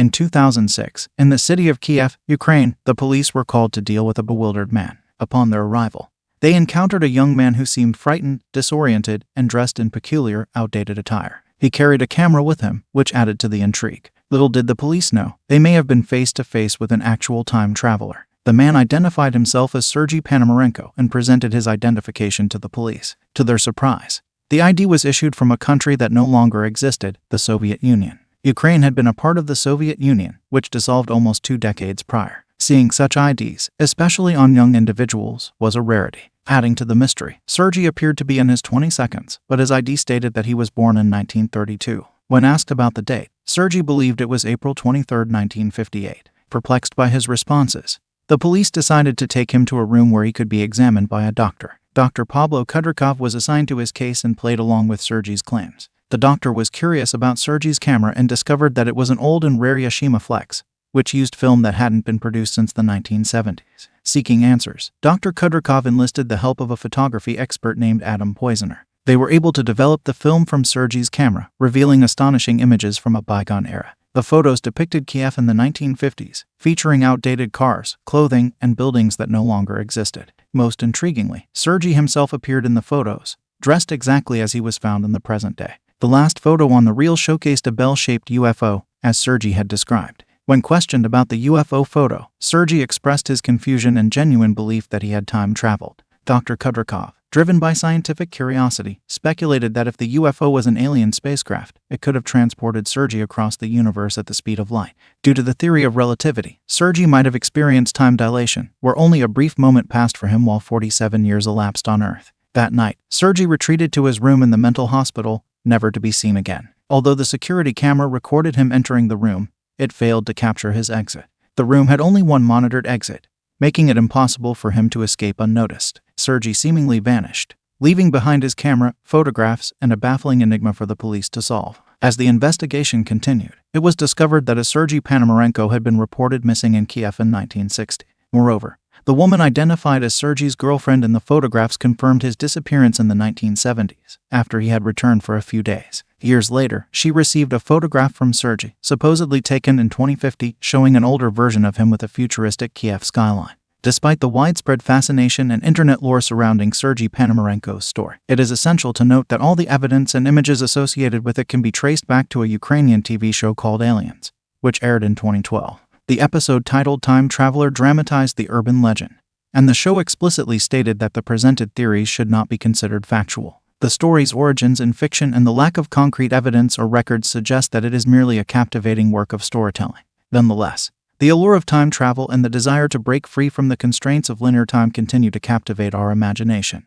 In 2006, in the city of Kiev, Ukraine, the police were called to deal with a bewildered man. Upon their arrival, they encountered a young man who seemed frightened, disoriented, and dressed in peculiar, outdated attire. He carried a camera with him, which added to the intrigue. Little did the police know, they may have been face to face with an actual time traveler. The man identified himself as SERGEI PONOMARWNKO and presented his identification to the police. To their surprise, the ID was issued from a country that no longer existed, the Soviet Union. Ukraine had been a part of the Soviet Union, which dissolved almost 2 decades prior. Seeing such IDs, especially on young individuals, was a rarity. Adding to the mystery, SERGEI appeared to be in his 22nd, but his ID stated that he was born in 1932. When asked about the date, SERGEI believed it was April 23, 1958. Perplexed by his responses, the police decided to take him to a room where he could be examined by a doctor. Dr. Pablo Kudrikov was assigned to his case and played along with SERGEI's claims. The doctor was curious about SERGEI's camera and discovered that it was an old and rare Yashima Flex, which used film that hadn't been produced since the 1970s. Seeking answers, Dr. Kudrikov enlisted the help of a photography expert named Adam Poisoner. They were able to develop the film from SERGEI's camera, revealing astonishing images from a bygone era. The photos depicted Kiev in the 1950s, featuring outdated cars, clothing, and buildings that no longer existed. Most intriguingly, SERGEI himself appeared in the photos, dressed exactly as he was found in the present day. The last photo on the reel showcased a bell-shaped UFO, as SERGEI had described. When questioned about the UFO photo, SERGEI expressed his confusion and genuine belief that he had time traveled. Dr. Kudrikov, driven by scientific curiosity, speculated that if the UFO was an alien spacecraft, it could have transported SERGEI across the universe at the speed of light. Due to the theory of relativity, SERGEI might have experienced time dilation, where only a brief moment passed for him while 47 years elapsed on Earth. That night, SERGEI retreated to his room in the mental hospital, never to be seen again. Although the security camera recorded him entering the room, it failed to capture his exit. The room had only one monitored exit, making it impossible for him to escape unnoticed. SERGEI seemingly vanished, leaving behind his camera, photographs, and a baffling enigma for the police to solve. As the investigation continued, it was discovered that a SERGEI PONOMARWNKO had been reported missing in Kiev in 1960. Moreover, the woman identified as SERGEI's girlfriend in the photographs confirmed his disappearance in the 1970s, after he had returned for a few days. Years later, she received a photograph from SERGEI, supposedly taken in 2050, showing an older version of him with a futuristic Kiev skyline. Despite the widespread fascination and internet lore surrounding SERGEI PONOMARWNKO's story, it is essential to note that all the evidence and images associated with it can be traced back to a Ukrainian TV show called Aliens, which aired in 2012. The episode titled Time Traveler dramatized the urban legend, and the show explicitly stated that the presented theories should not be considered factual. The story's origins in fiction and the lack of concrete evidence or records suggest that it is merely a captivating work of storytelling. Nonetheless, the allure of time travel and the desire to break free from the constraints of linear time continue to captivate our imagination.